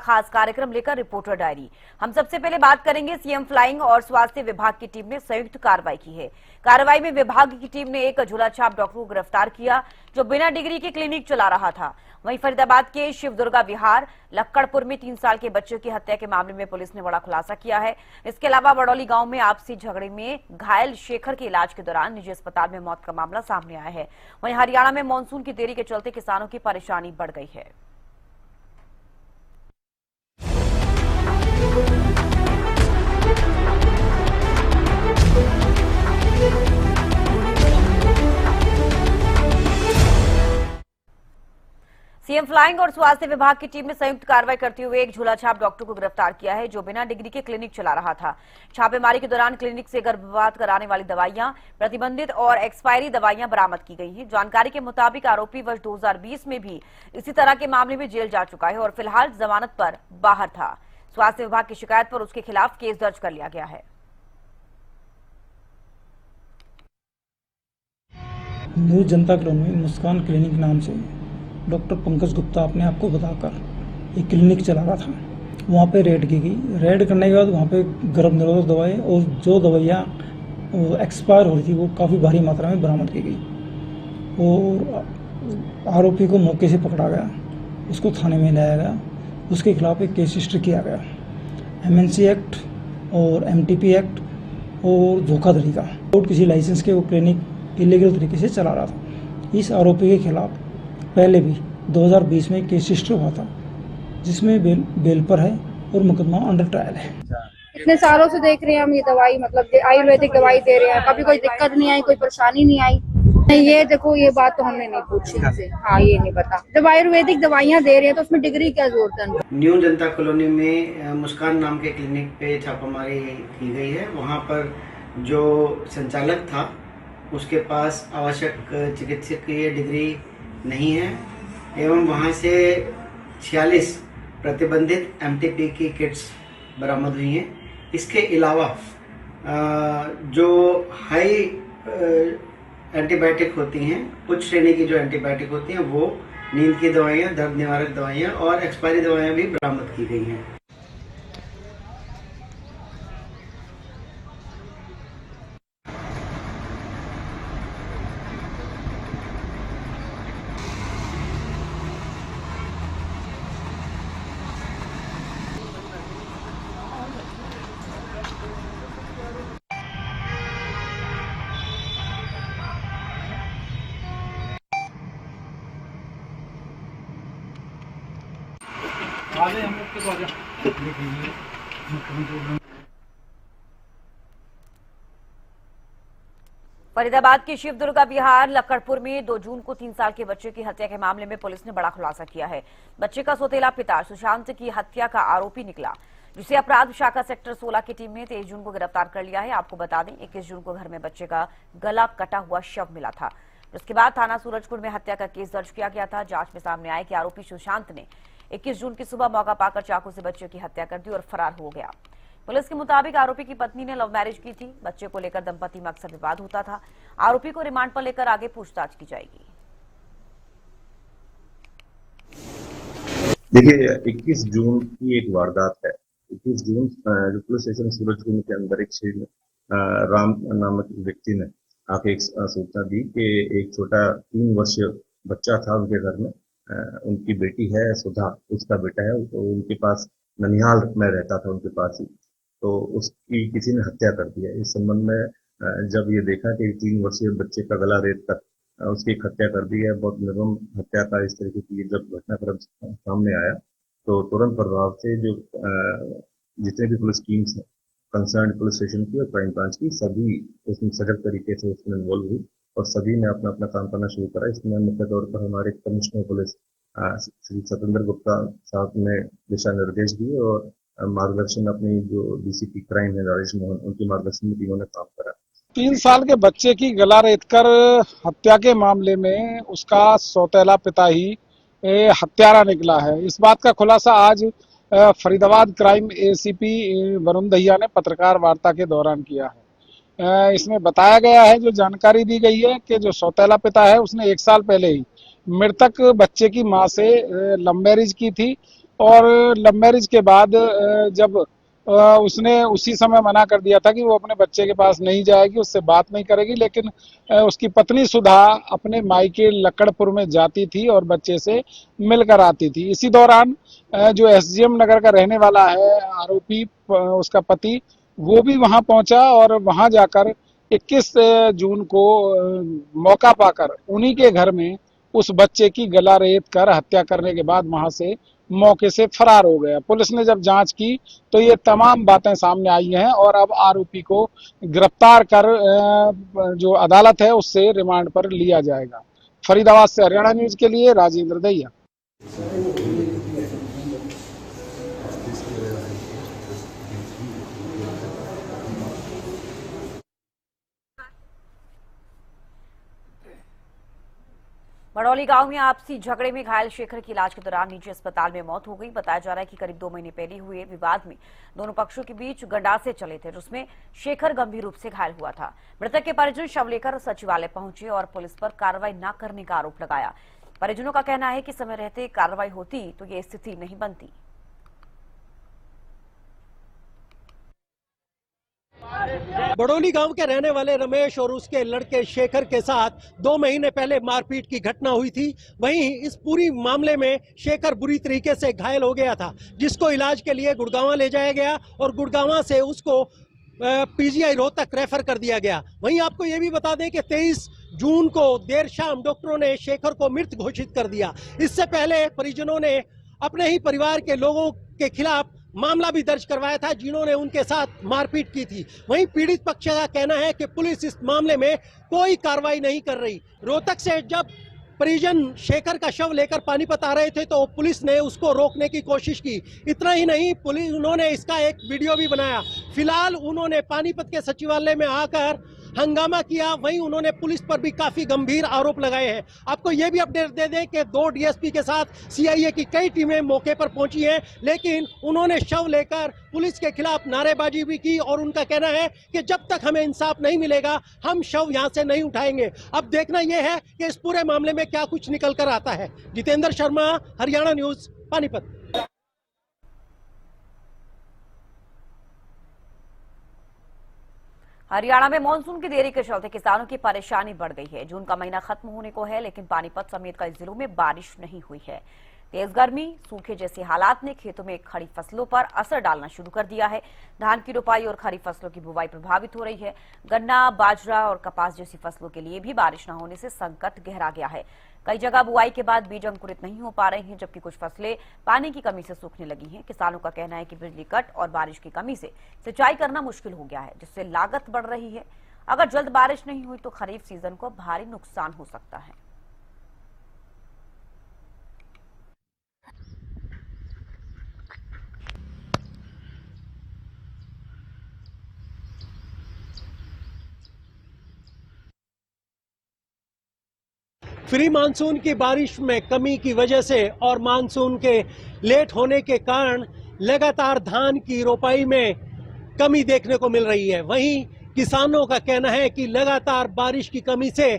खास कार्यक्रम लेकर रिपोर्टर डायरी। हम सबसे पहले बात करेंगे सीएम फ्लाइंग और स्वास्थ्य विभाग की टीम ने संयुक्त कार्रवाई की है। कार्रवाई में विभाग की टीम ने एक झूलाछाप डॉक्टर को गिरफ्तार किया जो बिना डिग्री के क्लिनिक चला रहा था। वहीं फरीदाबाद के शिवदुर्गा विहार लक्कड़पुर में 3 साल के बच्चे की हत्या के मामले में पुलिस ने बड़ा खुलासा किया है। इसके अलावा बड़ौली गांव में आपसी झगड़े में घायल शेखर के इलाज के दौरान निजी अस्पताल में मौत का मामला सामने आया है। वहीं हरियाणा में मानसून की देरी के चलते किसानों की परेशानी बढ़ गई है। सीएम फ्लाइंग और स्वास्थ्य विभाग की टीम ने संयुक्त कार्रवाई करते हुए एक झूलाछाप डॉक्टर को गिरफ्तार किया है जो बिना डिग्री के क्लिनिक चला रहा था। छापेमारी के दौरान क्लिनिक से गर्भपात कराने वाली दवाइयां, प्रतिबंधित और एक्सपायरी दवाइयां बरामद की गई हैं। जानकारी के मुताबिक आरोपी वर्ष 2020 में भी इसी तरह के मामले में जेल जा चुका है और फिलहाल जमानत पर बाहर था। स्वास्थ्य विभाग की शिकायत पर उसके खिलाफ केस दर्ज कर लिया गया है। न्यू जनता कॉलोनी में मुस्कान क्लिनिक नाम से डॉक्टर पंकज गुप्ता अपने आप को बताकर एक क्लिनिक चला रहा था। वहाँ पे रेड की गई। रेड करने के बाद वहाँ पे गर्भ निरोधक दवाएं और जो दवाइयाँ एक्सपायर हो रही थी वो काफ़ी भारी मात्रा में बरामद की गई और आरोपी को मौके से पकड़ा गया, उसको थाने में लाया गया, उसके खिलाफ एक केस रजिस्टर किया गया। एमएनसी एक्ट और एमटीपी एक्ट और धोखाधड़ी का और किसी लाइसेंस के वो क्लिनिक इलीगल तरीके से चला रहा था। इस आरोपी के खिलाफ पहले भी 2020 में केस रजिस्टर हुआ था जिसमें बेल पर है और मुकदमा अंडर ट्रायल है। इतने सालों से देख रहे हैं हम ये दवाई, मतलब आयुर्वेदिक दवाई दे रहे हैं, कभी कोई दिक्कत नहीं आई, कोई परेशानी नहीं आई। नहीं, ये देखो ये बात तो हमने नहीं पूछी इनसे। हाँ, ये नहीं पता। जब आयुर्वेदिक दवाइयाँ दे रहे हैं तो उसमें डिग्री क्या जरूरत है। न्यू जनता कॉलोनी में मुस्कान नाम के क्लिनिक पे छापामारी की गई है। वहाँ पर जो संचालक था उसके पास आवश्यक चिकित्सकीय डिग्री नहीं है एवं वहाँ से 46 प्रतिबंधित एमटीपी की किट्स बरामद हुई हैं। इसके अलावा जो हाई एंटीबायोटिक होती हैं, उच्च श्रेणी की जो एंटीबायोटिक होती हैं वो नींद की दवाइयाँ, दर्द निवारक दवाइयाँ और एक्सपायरी दवाइयाँ भी बरामद की गई हैं। फरीदाबाद के शिवदुर्गा विहार लक्कड़पुर में 2 जून को 3 साल के बच्चे की हत्या के मामले में पुलिस ने बड़ा खुलासा किया है। बच्चे का सौतेला पिता सुशांत की हत्या का आरोपी निकला, जिसे अपराध शाखा सेक्टर 16 की टीम ने 23 जून को गिरफ्तार कर लिया है। आपको बता दें 21 जून को घर में बच्चे का गला कटा हुआ शव मिला था। उसके बाद थाना सूरजकुंड में हत्या का केस दर्ज किया गया था। जांच में सामने आया कि आरोपी सुशांत ने 21 जून की सुबह मौका पाकर चाकू से बच्चे की हत्या कर दी और फरार हो गया। पुलिस के मुताबिक आरोपी की पत्नी ने लव मैरिज की थी। बच्चे को लेकर दंपति में अक्सर विवाद होता था। आरोपी को रिमांड पर लेकर आगे पूछताछ की जाएगी। देखिए 21 जून की एक वारदात है। 21 जून जो पुलिस स्टेशन सूरजकुंड के अंदर एक श्री राम नामक व्यक्ति ने आके एक सूचना दी कि एक छोटा 3 वर्षीय बच्चा था उनके घर में। उनकी बेटी है सुधा, उसका बेटा है, तो उनके पास ननिहाल में रहता था उनके पास ही, तो उसकी किसी ने हत्या कर दिया। इस संबंध में जब ये देखा कि 3 वर्षीय बच्चे का गला रेत कर उसकी एक हत्या कर दी है, बहुत निर्मम हत्या का इस तरीके की जब घटनाक्रम सामने आया तो तुरंत प्रभाव से जो जितने भी पुलिस टीम्स हैं, कंसर्न पुलिस स्टेशन की और क्राइम ब्रांच की, सभी उसमें सजग तरीके से उसमें इन्वॉल्व हुई और सभी ने अपना अपना काम करना शुरू करा। इसमें मुख्य तौर पर हमारे कमिश्नर पुलिस श्री सतेंद्र गुप्ता साहब ने दिशा निर्देश दिए और मार्गदर्शन अपनी जो डीसीपी क्राइम है राजेश मोहन, उनके मार्गदर्शन में टीमों ने काम करा। 3 साल के बच्चे की गला रेतकर हत्या के मामले में उसका सौतेला पिता ही हत्यारा निकला है। इस बात का खुलासा आज फरीदाबाद क्राइम एसीपी वरुण दहिया ने पत्रकार वार्ता के दौरान किया है। इसमें बताया गया है, जो जानकारी दी गई है कि जो सौतेला पिता है उसने 1 साल पहले ही मृतक बच्चे की मां से लव मैरिज की थी और लव मैरिज के बाद जब उसने उसी समय मना कर दिया था कि वो अपने बच्चे के पास नहीं जाएगी, उससे बात नहीं करेगी, लेकिन उसकी पत्नी सुधा अपने मायके लक्कड़पुर में जाती थी और बच्चे से मिलकर आती थी। इसी दौरान जो एसजीएम नगर का रहने वाला है आरोपी, उसका पति, वो भी वहां पहुंचा और वहां जाकर 21 जून को मौका पाकर उन्हीं के घर में उस बच्चे की गला रेत कर हत्या करने के बाद वहां से मौके से फरार हो गया। पुलिस ने जब जांच की तो ये तमाम बातें सामने आई हैं और अब आरोपी को गिरफ्तार कर जो अदालत है उससे रिमांड पर लिया जाएगा। फरीदाबाद से हरियाणा न्यूज के लिए राजेंद्र दहिया। बड़ौली गांव में आपसी झगड़े में घायल शेखर की इलाज के दौरान निजी अस्पताल में मौत हो गई। बताया जा रहा है कि करीब 2 महीने पहले हुए विवाद में दोनों पक्षों के बीच गंडासे चले थे, जिसमें शेखर गंभीर रूप से घायल हुआ था। मृतक के परिजन शव लेकर सचिवालय पहुंचे और पुलिस पर कार्रवाई न करने का आरोप लगाया। परिजनों का कहना है कि समय रहते कार्रवाई होती तो ये स्थिति नहीं बनती। बड़ौली गांव के रहने वाले रमेश और उसके लड़के शेखर के साथ 2 महीने पहले मारपीट की घटना हुई थी। वहीं इस पूरी मामले में शेखर बुरी तरीके से घायल हो गया था, जिसको इलाज के लिए गुड़गांव ले जाया गया और गुड़गांव से उसको पीजीआई रोहतक रेफर कर दिया गया। वहीं आपको ये भी बता दें कि 23 जून को देर शाम डॉक्टरों ने शेखर को मृत घोषित कर दिया। इससे पहले परिजनों ने अपने ही परिवार के लोगों के खिलाफ मामला भी दर्ज करवाया था, जिन्होंने उनके साथ मारपीट की थी। वहीं पीड़ित पक्ष का कहना है कि पुलिस इस मामले में कोई कार्रवाई नहीं कर रही। रोहतक से जब परिजन शेखर का शव लेकर पानीपत आ रहे थे तो पुलिस ने उसको रोकने की कोशिश की। इतना ही नहीं, पुलिस उन्होंने इसका एक वीडियो भी बनाया। फिलहाल उन्होंने पानीपत के सचिवालय में आकर हंगामा किया। वहीं उन्होंने पुलिस पर भी काफी गंभीर आरोप लगाए हैं। आपको यह भी अपडेट दे दें कि 2 डीएसपी के साथ सीआईए की कई टीमें मौके पर पहुंची हैं, लेकिन उन्होंने शव लेकर पुलिस के खिलाफ नारेबाजी भी की और उनका कहना है कि जब तक हमें इंसाफ नहीं मिलेगा हम शव यहां से नहीं उठाएंगे। अब देखना यह है कि इस पूरे मामले में क्या कुछ निकल कर आता है। जितेंद्र शर्मा, हरियाणा न्यूज, पानीपत। हरियाणा में मानसून की देरी के चलते किसानों की परेशानी बढ़ गई है। जून का महीना खत्म होने को है, लेकिन पानीपत समेत कई जिलों में बारिश नहीं हुई है। तेज गर्मी, सूखे जैसे हालात ने खेतों में खड़ी फसलों पर असर डालना शुरू कर दिया है। धान की रोपाई और खरीफ फसलों की बुवाई प्रभावित हो रही है। गन्ना, बाजरा और कपास जैसी फसलों के लिए भी बारिश न होने से संकट गहरा गया है। कई जगह बुआई के बाद बीज अंकुरित नहीं हो पा रहे हैं, जबकि कुछ फसलें पानी की कमी से सूखने लगी हैं। किसानों का कहना है कि बिजली कट और बारिश की कमी से सिंचाई करना मुश्किल हो गया है, जिससे लागत बढ़ रही है। अगर जल्द बारिश नहीं हुई तो खरीफ सीजन को भारी नुकसान हो सकता है। प्री मानसून की बारिश में कमी की वजह से और मानसून के लेट होने के कारण लगातार धान की रोपाई में कमी देखने को मिल रही है। वहीं किसानों का कहना है कि लगातार बारिश की कमी से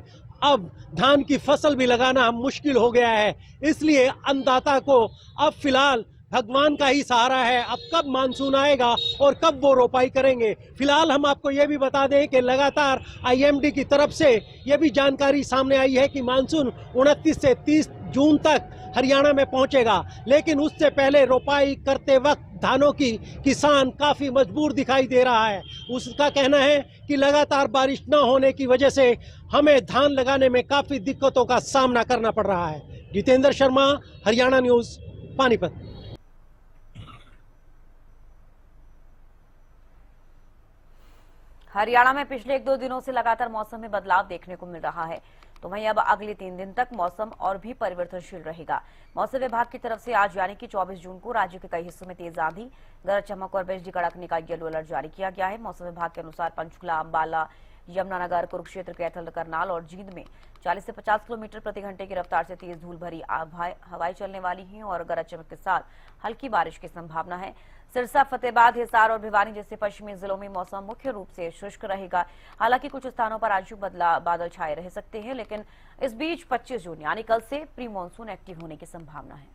अब धान की फसल भी लगाना मुश्किल हो गया है। इसलिए अन्नदाता को अब फिलहाल भगवान का ही सहारा है। अब कब मानसून आएगा और कब वो रोपाई करेंगे। फिलहाल हम आपको ये भी बता दें कि लगातार आईएमडी की तरफ से ये भी जानकारी सामने आई है कि मानसून 29 से 30 जून तक हरियाणा में पहुंचेगा, लेकिन उससे पहले रोपाई करते वक्त धानों की किसान काफी मजबूर दिखाई दे रहा है। उसका कहना है कि लगातार बारिश न होने की वजह से हमें धान लगाने में काफी दिक्कतों का सामना करना पड़ रहा है। जितेंद्र शर्मा, हरियाणा न्यूज, पानीपत। हरियाणा में पिछले 1-2 दिनों से लगातार मौसम में बदलाव देखने को मिल रहा है, तो वहीं अब अगले 3 दिन तक मौसम और भी परिवर्तनशील रहेगा। मौसम विभाग की तरफ से आज यानी कि 24 जून को राज्य के कई हिस्सों में तेज आंधी, गरज चमक और बिजली कड़कने का येलो अलर्ट जारी किया गया है। मौसम विभाग के अनुसार पंचकुला, अंबाला, यमुनानगर, कुरुक्षेत्र, कैथल, करनाल और जींद में 40 से 50 किलोमीटर प्रति घंटे की रफ्तार से तेज धूल भरी हवाएं चलने वाली हैं और गरज चमक के साथ हल्की बारिश की संभावना है। सिरसा, फतेहाबाद, हिसार और भिवानी जैसे पश्चिमी जिलों में मौसम मुख्य रूप से शुष्क रहेगा। हालांकि कुछ स्थानों पर आंशिक बादल छाए रह सकते हैं, लेकिन इस बीच 25 जून यानी कल से प्री मानसून एक्टिव होने की संभावना है।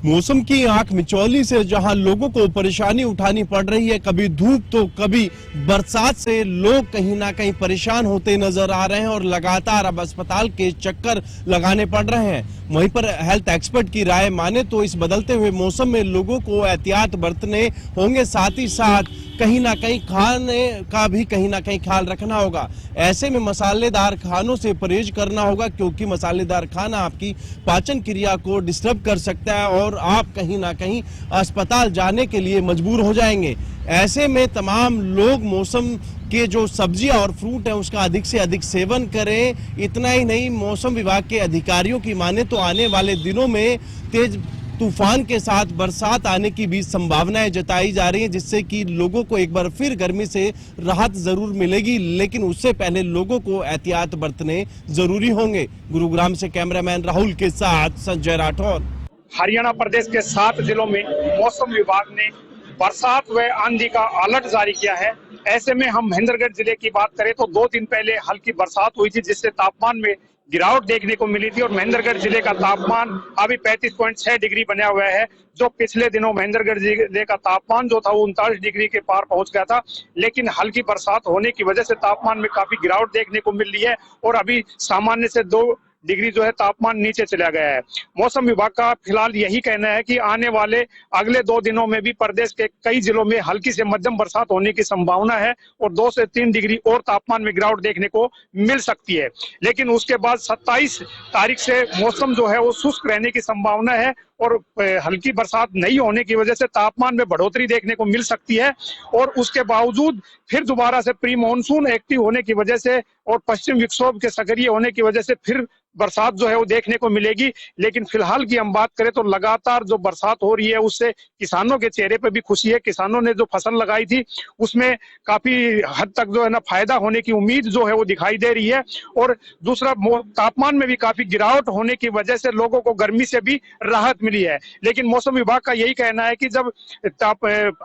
मौसम की आंख मिचौली से जहां लोगों को परेशानी उठानी पड़ रही है, कभी धूप तो कभी बरसात से लोग कहीं ना कहीं परेशान होते नजर आ रहे हैं और लगातार अब अस्पताल के चक्कर लगाने पड़ रहे हैं। वहीं पर हेल्थ एक्सपर्ट की राय माने तो इस बदलते हुए मौसम में लोगों को एहतियात बरतने होंगे, साथ ही साथ कहीं ना कहीं खाने का भी कहीं ना कहीं ख्याल रखना होगा। ऐसे में मसालेदार खानों से परहेज करना होगा, क्योंकि मसालेदार खाना आपकी पाचन क्रिया को डिस्टर्ब कर सकता है और आप कहीं ना कहीं अस्पताल जाने के लिए मजबूर हो जाएंगे। ऐसे में तमाम लोग मौसम के जो सब्जियां और फ्रूट है उसका अधिक से अधिक सेवन करें। इतना ही नहीं, मौसम विभाग के अधिकारियों की माने तो आने वाले दिनों में तेज तूफान के साथ बरसात आने की भी संभावनाएं जताई जा रही हैं, जिससे कि लोगों को एक बार फिर गर्मी से राहत जरूर मिलेगी, लेकिन उससे पहले लोगों को एहतियात बरतने जरूरी होंगे। गुरुग्राम से कैमरामैन राहुल के साथ संजय राठौर। हरियाणा प्रदेश के 7 जिलों में मौसम विभाग ने बरसात व आंधी का अलर्ट जारी किया है। ऐसे में हम महेंद्रगढ़ जिले की बात करें तो 2 दिन पहले हल्की बरसात हुई थी, जिससे तापमान में गिरावट देखने को मिली थी और महेंद्रगढ़ जिले का तापमान अभी 35.6 डिग्री बना हुआ है। जो पिछले दिनों महेंद्रगढ़ जिले का तापमान जो था वो 39 डिग्री के पार पहुंच गया था, लेकिन हल्की बरसात होने की वजह से तापमान में काफी गिरावट देखने को मिल रही है और अभी सामान्य से 2 डिग्री जो है तापमान नीचे चला गया है। मौसम विभाग का फिलहाल यही कहना है कि आने वाले अगले 2 दिनों में भी प्रदेश के कई जिलों में हल्की से मध्यम बरसात होने की संभावना है और 2 से 3 डिग्री और तापमान में गिरावट देखने को मिल सकती है। लेकिन उसके बाद 27 तारीख से मौसम जो है वो शुष्क रहने की संभावना है और हल्की बरसात नहीं होने की वजह से तापमान में बढ़ोतरी देखने को मिल सकती है और उसके बावजूद फिर दोबारा से प्री मानसून एक्टिव होने की वजह से और पश्चिम विक्षोभ के सक्रिय होने की वजह से फिर बरसात जो है वो देखने को मिलेगी। लेकिन फिलहाल की हम बात करें तो लगातार जो बरसात हो रही है उससे किसानों के चेहरे पे भी खुशी है। किसानों ने जो फसल लगाई थी उसमें काफी हद तक जो है ना फायदा होने की उम्मीद जो है वो दिखाई दे रही है और दूसरा तापमान में भी काफी गिरावट होने की वजह से लोगों को गर्मी से भी राहत मिली है। लेकिन मौसम विभाग का यही कहना है कि जब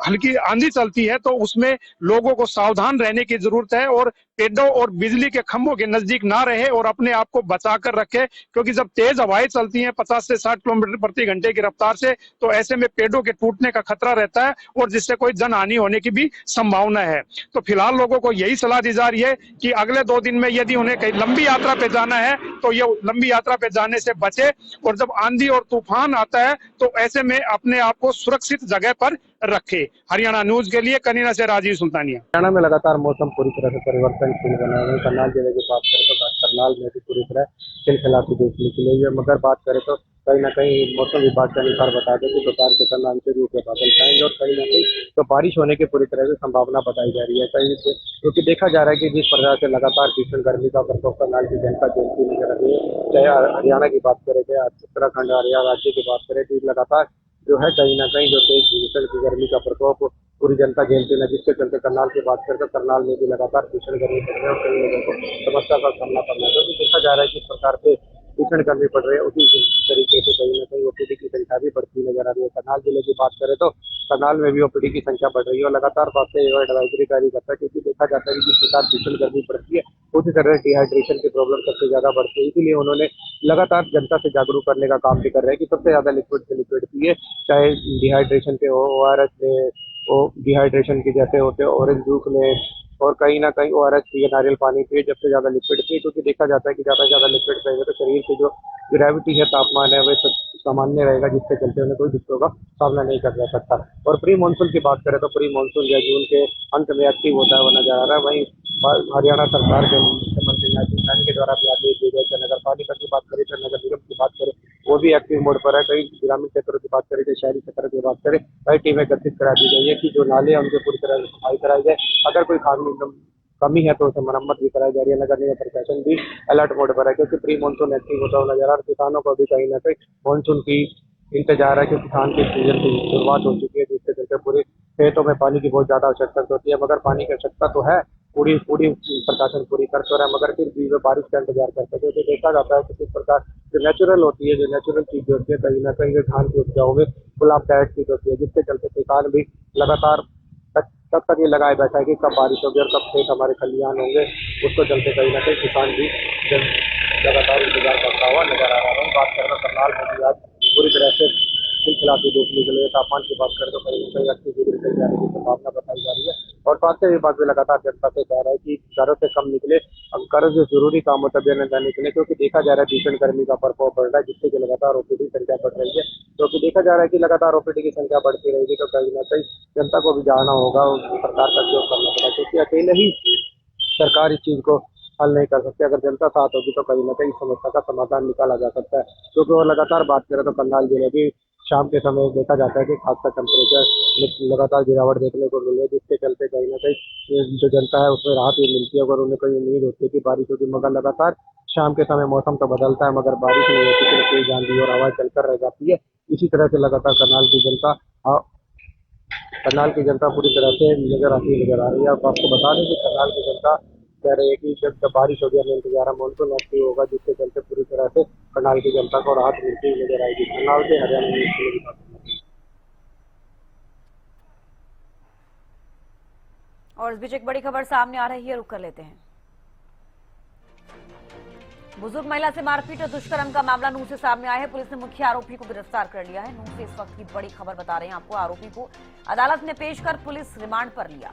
हल्की आंधी चलती है तो उसमें लोगों को सावधान रहने की जरूरत है और पेड़ों और बिजली के खंभों के नजदीक ना रहे और अपने आप को बचा कर रखे, क्योंकि जब तेज हवाएं चलती हैं 50 से 60 किलोमीटर प्रति घंटे की रफ्तार से तो ऐसे में पेड़ों के टूटने का खतरा रहता है और जिससे कोई जन हानि होने की भी संभावना है। तो फिलहाल लोगों को यही सलाह दी जा रही है कि अगले 2 दिन में यदि उन्हें कहीं लंबी यात्रा पे जाना है तो ये लंबी यात्रा पे जाने से बचे और जब आंधी और तूफान आता है तो ऐसे में अपने आप को सुरक्षित जगह पर रखे। हरियाणा न्यूज के लिए कनीना से राजीव सुल्तानिया। हरियाणा में लगातार मौसम पूरी तरह से परिवर्तनशील बना है। करनाल जिले की बात करें तो करनाल में भी पूरी तरह खिलखिलाती देखने के लिए, मगर बात करें तो कहीं ना कहीं मौसम विभाग के अनुसार बता दें कि दोपहर के समय आंशिक रूप से बादल छाएंगे और कहीं ना कहीं तो बारिश होने की पूरी तरह से संभावना बताई जा रही है। कहीं से क्योंकि देखा जा रहा है कि जिस प्रकार से लगातार भीषण गर्मी का प्रकोप करनाल की जनता झेलती नजर आ रही है, चाहे हरियाणा की बात करें, चाहे उत्तराखंड हरियाणा राज्य की बात करें, तो लगातार जो है कहीं ना कहीं जो तेज भीषण की गर्मी का प्रकोप पूरी जनता झेलती है, जिसके चलते करनाल की बात करें तो करनाल में भी लगातार भीषण गर्मी पड़ रही है और कई लोगों को समस्या का सामना करना है। क्योंकि देखा जा रहा है किस प्रकार से भीषण गर्मी पड़ रही है, उसी तरीके से कहीं ना कहीं ओपीडी की संख्या भी बढ़ती नजर आ रही है। करनाल जिले की बात करें तो करनाल में भी ओपीडी की संख्या बढ़ रही है और लगातार बातें एडवाइजरी जारी करता है, क्योंकि देखा जाता है कि जिस प्रकार भीषण गर्मी पड़ती है उसी तरह डिहाइड्रेशन की प्रॉब्लम सबसे ज्यादा बढ़ती है। इसीलिए उन्होंने लगातार जनता से जागरूक करने का काम भी कर रहे हैं कि सबसे ज्यादा लिक्विड से लिक्विड पिए, चाहे डिहाइड्रेशन के ORS में वो डिहाइड्रेशन के जैसे होते हैं ऑरेंज जूस में, और कहीं ना कहीं ORS पिए, नारियल पानी पिए, जब से ज्यादा लिक्विड पिए, क्योंकि देखा जाता है कि ज्यादा से ज्यादा लिक्विड पिएंगे तो शरीर की जो ग्रेविटी है, तापमान है, वह सामान्य रहेगा, जिससे चलते उन्हें कोई दिक्कतों का सामना नहीं कर सकता। और प्री मानसून की बात करें तो प्री मानसून या जून के अंत में एक्टिव होता है वो नजर आ रहा है। वहीं हरियाणा सरकार के मुख्यमंत्री राजीव गांधी के द्वारा भी आदेश दिए गए। नगर पालिका की बात करें, नगर निगम की बात करें, वो भी एक्टिव मोड पर है। कई ग्रामीण क्षेत्रों की बात करें, शहरी क्षेत्रों की बात करें, कई टीमें गठित करा दी गई है कि जो नाले हैं उनके पूरी तरह से सफाई कराई जाए। अगर कोई कमी है तो उसे मरम्मत भी कराई जा रही है। नगर निगम प्रशासन भी अलर्ट मोड पर है, क्योंकि प्री मानसून एक्टिव होता हुआ नजर आ रहा है। किसानों को भी कहीं ना कहीं मानसून की इंतजार है कि किसान के सीजन की शुरुआत हो चुकी है, जिससे चलते पूरे खेतों में पानी की बहुत ज्यादा आवश्यकता होती है। मगर पानी की आवश्यकता तो है, पूरी प्रशासन पूरी कर तो रहा है, मगर फिर भी वे बारिश का इंतजार करते हैं। क्योंकि देखा जाता है कि किस प्रकार जो नेचुरल होती है, जो नेचुरल चीजें होती है, कहीं ना कहीं धान की उपजाऊ में गुलाबदायक चीज होती है, जिसके चलते किसान भी लगातार तब तक ये लगाए बैठा है कि कब बारिश होगी और कब खेत हमारे खलिहान होंगे। उसको चलते कहीं ना कहीं किसान भी लगातार इंतजार करता हुआ नजर आ रहा है। बात कर रहा करनाल में भी आज पूरी तरह से खिलाफी देखने के लिए। तापमान की बात करें तो कहीं न कहीं 80 डिग्री तक जाने की संभावना बताई जा रही है। और स्वास्थ्य विभाग भी लगातार जनता से कह रहा है कि घरों से कम निकले, घर जो जरूरी काम होता है न निकले, क्योंकि देखा जा रहा है भीषण गर्मी का प्रकोप बढ़ रहा है, जिससे कि लगातार ओपीडी संख्या बढ़ रही है। क्योंकि देखा जा रहा है कि लगातार ओपीडी की संख्या बढ़ती रहेगी तो कहीं न कहीं जनता को भी जाना होगा, सरकार का सहयोग करना पड़ेगा, क्योंकि अकेले ही सरकार इस चीज को हल नहीं कर सकती। अगर जनता साथ होगी तो कहीं न कहीं समस्या का समाधान निकाला जा सकता है। क्योंकि वो लगातार बात करें तो करनाल जिले की शाम के समय देखा जाता है कि खासकर टेम्परेचर लगातार गिरावट देखने को मिली है, जिसके चलते कहीं न कहीं जो जनता है उसमें राहत भी मिलती है। अगर उन्हें कोई उम्मीद होती है कि बारिश होगी, मगर लगातार शाम के समय मौसम तो बदलता है मगर बारिश नहीं होती, फिर तेज आंधी और हवा चलकर रह जाती है। इसी तरह से लगातार करनाल की जनता पूरी तरह से नजर आ रही है। अब आपको बता दें कि करनाल की जनता कह रही है कि जब बारिश होगी, हमें इंतजार है मानसून एक्टिव होगा, जिसके चलते पूरी तरह से करनाल की जनता को राहत मिलती हुई नजर आएगी। करनाल से हरियाणा न्यूज़ के लिए। और इस बीच एक बड़ी खबर सामने आ रही है, रुक कर लेते हैं। बुजुर्ग महिला से मारपीट और दुष्कर्म का मामला नूंह से सामने आया है। पुलिस ने मुख्य आरोपी को गिरफ्तार कर लिया है। नूंह से इस वक्त की बड़ी खबर बता रहे हैं आपको। आरोपी को अदालत में पेश कर पुलिस रिमांड पर लिया।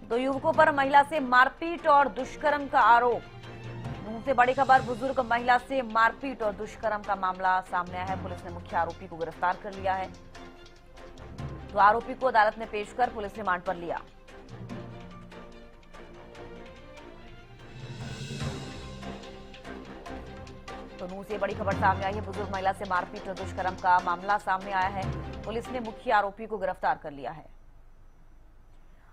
2 युवकों पर महिला से मारपीट और दुष्कर्म का आरोप। नूंह से बड़ी खबर, बुजुर्ग महिला से मारपीट और दुष्कर्म का मामला सामने आया है। पुलिस ने मुख्य आरोपी को गिरफ्तार कर लिया है। तो आरोपी को अदालत में पेश कर पुलिस रिमांड पर लिया। तो नूंह से बड़ी खबर सामने आई है। बुजुर्ग महिला से मारपीट और दुष्कर्म का मामला सामने आया है। पुलिस ने मुख्य आरोपी को गिरफ्तार कर लिया है।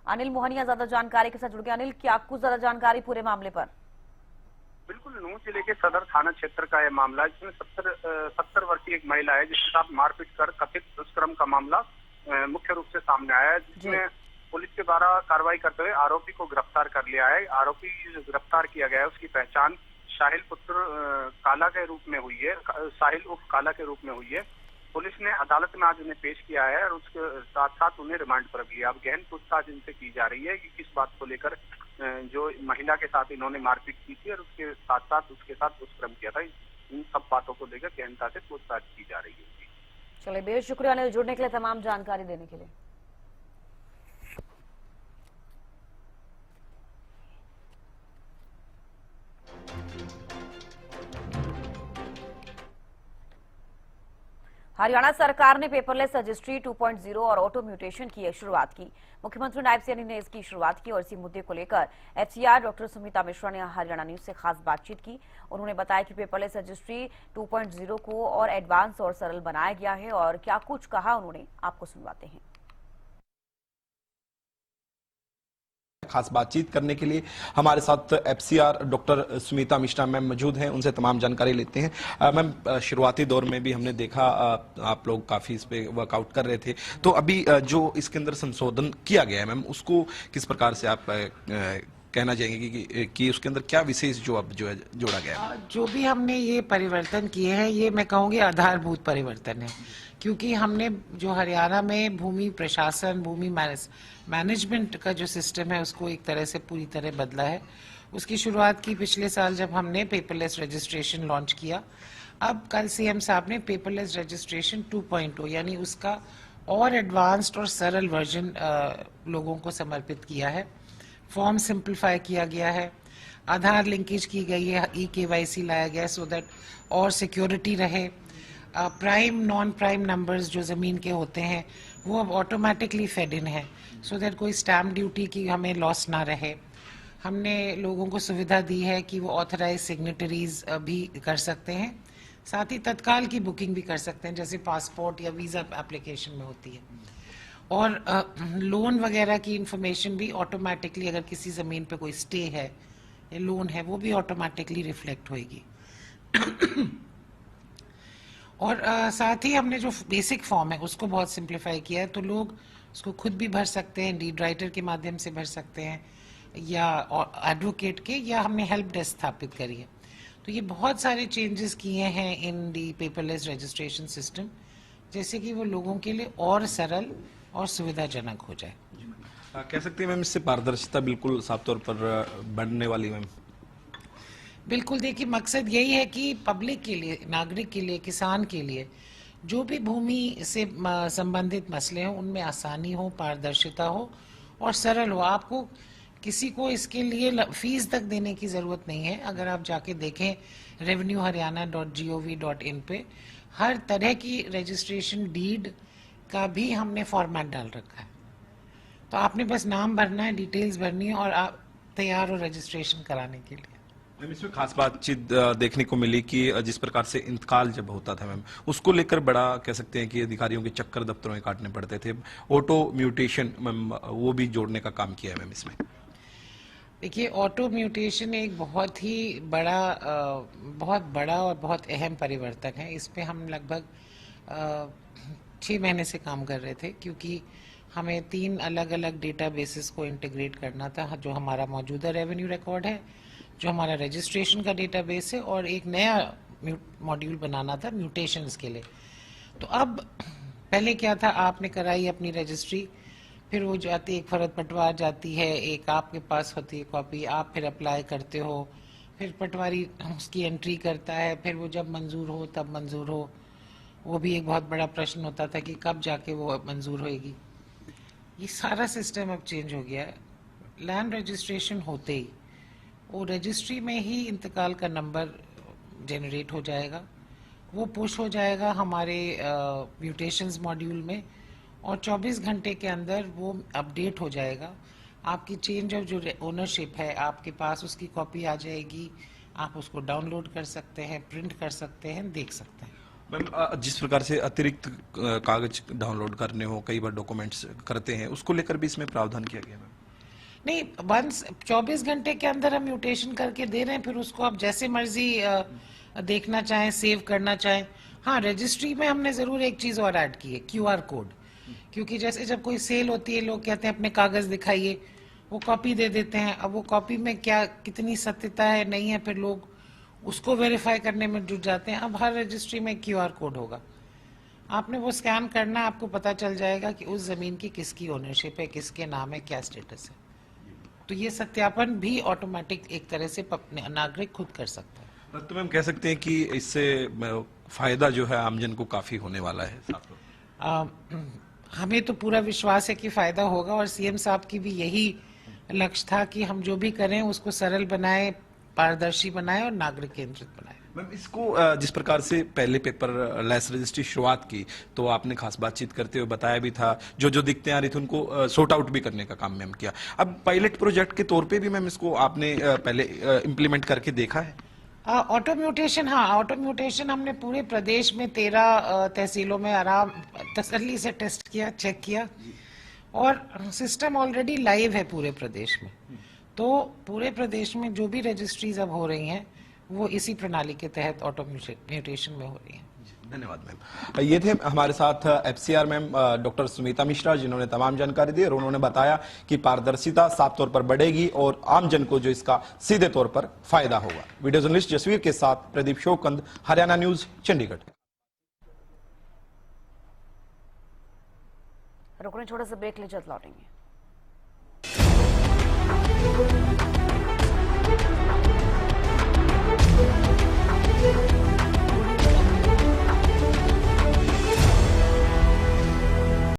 अनिल मोहनिया ज्यादा जानकारी के साथ जुड़ गए। अनिल, क्या कुछ ज्यादा जानकारी पूरे मामले पर? बिल्कुल, नूंह जिले के सदर थाना क्षेत्र का यह मामला है, जिसमें 70 वर्षीय एक महिला है जिसके साथ मारपीट कर कथित दुष्कर्म का मामला मुख्य रूप से सामने आया है, जिसमें पुलिस के द्वारा कार्रवाई करते हुए आरोपी को गिरफ्तार कर लिया है। आरोपी गिरफ्तार किया गया है, उसकी पहचान साहिल पुत्र काला के रूप में हुई है, साहिल उर्फ काला के रूप में हुई है। पुलिस ने अदालत में आज उन्हें पेश किया है और उसके साथ साथ उन्हें रिमांड पर लिया। अब गहन पूछताछ इनसे की जा रही है कि किस बात को लेकर जो महिला के साथ इन्होंने मारपीट की थी और उसके साथ उसके साथ दुष्कर्म किया था, इन सब बातों को लेकर गहनता से पूछताछ की जा रही है। चलिए, बेहद शुक्रिया अनिल, जुड़ने के लिए, तमाम जानकारी देने के लिए। हरियाणा सरकार ने पेपरलेस रजिस्ट्री 2.0 और ऑटो म्यूटेशन की शुरुआत की। मुख्यमंत्री नायब सैनी ने इसकी शुरुआत की और इसी मुद्दे को लेकर एफसीआर डॉक्टर सुमिता मिश्रा ने हरियाणा न्यूज से खास बातचीत की। उन्होंने बताया कि पेपरलेस रजिस्ट्री 2.0 को और एडवांस और सरल बनाया गया है और क्या कुछ कहा उन्होंने, आपको सुनवाते हैं। खास बातचीत करने के लिए हमारे साथ FCR doctor Sumita Mishra ma'am मौजूद हैं, उनसे तमाम जानकारी लेते हैं। मैम, शुरुआती दौर में भी हमने देखा आप लोग काफी इस पे वर्कआउट कर रहे थे, तो अभी जो इसके अंदर संशोधन किया गया है मैम, उसको किस प्रकार से आप कहना चाहेंगे कि उसके अंदर क्या विशेष जो अब जो है जोड़ा गया है? जो भी हमने ये परिवर्तन किए हैं, ये मैं कहूँगी आधारभूत परिवर्तन है, क्योंकि हमने जो हरियाणा में भूमि प्रशासन, भूमि मैनेजमेंट का जो सिस्टम है उसको एक तरह से पूरी तरह बदला है। उसकी शुरुआत की पिछले साल जब हमने पेपरलेस रजिस्ट्रेशन लॉन्च किया। अब कल सीएम साहब ने पेपरलेस रजिस्ट्रेशन 2.0 यानी उसका और एडवांस्ड और सरल वर्जन लोगों को समर्पित किया है। फॉर्म सिंप्लीफाई किया गया है, आधार लिंकेज की गई है, eKYC लाया गया है सो दैट और सिक्योरिटी रहे। प्राइम नॉन प्राइम नंबर्स जो ज़मीन के होते हैं वो अब ऑटोमेटिकली फेड इन है, सो दैट कोई स्टैम्प ड्यूटी की हमें लॉस ना रहे। हमने लोगों को सुविधा दी है कि वो ऑथराइज सिग्नेटरीज भी कर सकते हैं, साथ ही तत्काल की बुकिंग भी कर सकते हैं जैसे पासपोर्ट या वीज़ा एप्लीकेशन में होती है। और लोन वगैरह की इंफॉर्मेशन भी ऑटोमेटिकली, अगर किसी ज़मीन पे कोई स्टे है या लोन है, वो भी ऑटोमेटिकली रिफ्लेक्ट होएगी। और साथ ही हमने जो बेसिक फॉर्म है उसको बहुत सिंप्लीफाई किया है, तो लोग उसको खुद भी भर सकते हैं, डीड राइटर के माध्यम से भर सकते हैं या एडवोकेट के, या हमने हेल्प डेस्क स्थापित करी है। तो ये बहुत सारे चेंजेस किए हैं इन दी पेपरलेस रजिस्ट्रेशन सिस्टम, जैसे कि वो लोगों के लिए और सरल और सुविधाजनक हो जाए। कह सकते हैं मैम इससे पारदर्शिता बिल्कुल साफ तौर पर बढ़ने वाली मैम? बिल्कुल, देखिए मकसद यही है कि पब्लिक के लिए, नागरिक के लिए, किसान के लिए जो भी भूमि से संबंधित मसले हों उनमें आसानी हो, पारदर्शिता हो और सरल हो। आपको किसी को इसके लिए फीस तक देने की ज़रूरत नहीं है। अगर आप जाके देखें revenueharyana.gov.in पे हर तरह की रजिस्ट्रेशन डीड का भी हमने फॉर्मेट डाल रखा है। तो आपने बस नाम भरना है, डिटेल्स भरनी है और आप तैयार हो रजिस्ट्रेशन कराने के लिए। मैम, इसमें खास बातचीत देखने को मिली कि जिस प्रकार से इंतकाल जब होता था मैम, उसको लेकर बड़ा कह सकते हैं कि अधिकारियों के चक्कर दफ्तरों में काटने पड़ते थे। ऑटो म्यूटेशन मैम वो भी जोड़ने का काम किया है मैम इसमें। देखिए, ऑटो म्यूटेशन एक बहुत बड़ा और बहुत अहम परिवर्तन है। इस पे हम लगभग 6 महीने से काम कर रहे थे, क्योंकि हमें 3 अलग अलग डेटाबेसेस को इंटीग्रेट करना था। जो हमारा मौजूदा रेवेन्यू रिकॉर्ड है, जो हमारा रजिस्ट्रेशन का डेटाबेस है, और एक नया मॉड्यूल बनाना था म्यूटेशंस के लिए। तो अब पहले क्या था, आपने कराई अपनी रजिस्ट्री, फिर वो जाती, एक फर्द पटवार जाती है, एक आपके पास होती है कॉपी, आप फिर अप्लाई करते हो, फिर पटवारी उसकी एंट्री करता है, फिर वो जब मंजूर हो तब मंजूर हो। वो भी एक बहुत बड़ा प्रश्न होता था कि कब जाके वो मंजूर होएगी। ये सारा सिस्टम अब चेंज हो गया है। लैंड रजिस्ट्रेशन होते ही वो रजिस्ट्री में ही इंतकाल का नंबर जनरेट हो जाएगा, वो पुश हो जाएगा हमारे म्यूटेशंस मॉड्यूल में, और 24 घंटे के अंदर वो अपडेट हो जाएगा। आपकी चेंज ऑफ जो ओनरशिप है आपके पास, उसकी कॉपी आ जाएगी। आप उसको डाउनलोड कर सकते हैं, प्रिंट कर सकते हैं, देख सकते हैं। मैम, जिस प्रकार से अतिरिक्त कागज डाउनलोड करने हो, कई बार डॉक्यूमेंट्स करते हैं, उसको लेकर भी इसमें प्रावधान किया गया मैम? नहीं, वंस 24 घंटे के अंदर हम म्यूटेशन करके दे रहे हैं, फिर उसको आप जैसे मर्जी देखना चाहें, सेव करना चाहें। हाँ, रजिस्ट्री में हमने ज़रूर एक चीज़ और ऐड की है, QR कोड। क्योंकि जैसे जब कोई सेल होती है, लोग कहते हैं अपने कागज़ दिखाइए, वो कॉपी दे देते हैं। अब वो कॉपी में क्या कितनी सत्यता है नहीं है, फिर लोग उसको वेरीफाई करने में जुट जाते हैं। अब हर रजिस्ट्री में QR कोड होगा, आपने वो स्कैन करना, आपको पता चल जाएगा कि उस ज़मीन की किसकी ओनरशिप है, किसके नाम है, क्या स्टेटस है। तो ये सत्यापन भी ऑटोमेटिक एक तरह से नागरिक खुद कर सकता है। तो मैम कह सकते हैं कि इससे फायदा जो है आमजन को काफी होने वाला है। हमें तो पूरा विश्वास है कि फायदा होगा, और CM साहब की भी यही लक्ष्य था कि हम जो भी करें उसको सरल बनाए, पारदर्शी बनाए और नागरिक केंद्रित बनाए। मैम, इसको जिस प्रकार से पहले पेपर लेस रजिस्ट्री शुरुआत की, तो आपने खास बातचीत करते हुए बताया भी था जो जो दिक्कतें आ रही थी उनको सॉर्ट आउट भी करने का काम मैम किया। अब पायलट प्रोजेक्ट के तौर पे भी मैम इसको आपने पहले इम्प्लीमेंट करके देखा है? ऑटो म्यूटेशन, हाँ, ऑटो म्यूटेशन हमने पूरे प्रदेश में 13 तहसीलों में आराम तसल्ली से टेस्ट किया, चेक किया, और सिस्टम ऑलरेडी लाइव है पूरे प्रदेश में। तो पूरे प्रदेश में जो भी रजिस्ट्रीज अब हो रही हैं वो इसी प्रणाली के तहत ऑटो म्यूटेशन में हो रही हैं। धन्यवाद मैम। ये थे हमारे साथ FCR ma'am doctor Sumita Mishra, जिन्होंने तमाम जानकारी दी और उन्होंने बताया कि पारदर्शिता साफ तौर पर बढ़ेगी और आम जन को जो इसका सीधे तौर पर फायदा होगा। वीडियो जर्नलिस्ट जसवीर के साथ प्रदीप शोकंद, हरियाणा न्यूज, चंडीगढ़। रुकने छोटे से ब्रेक ले, जल्द लौटेंगे। Thank you.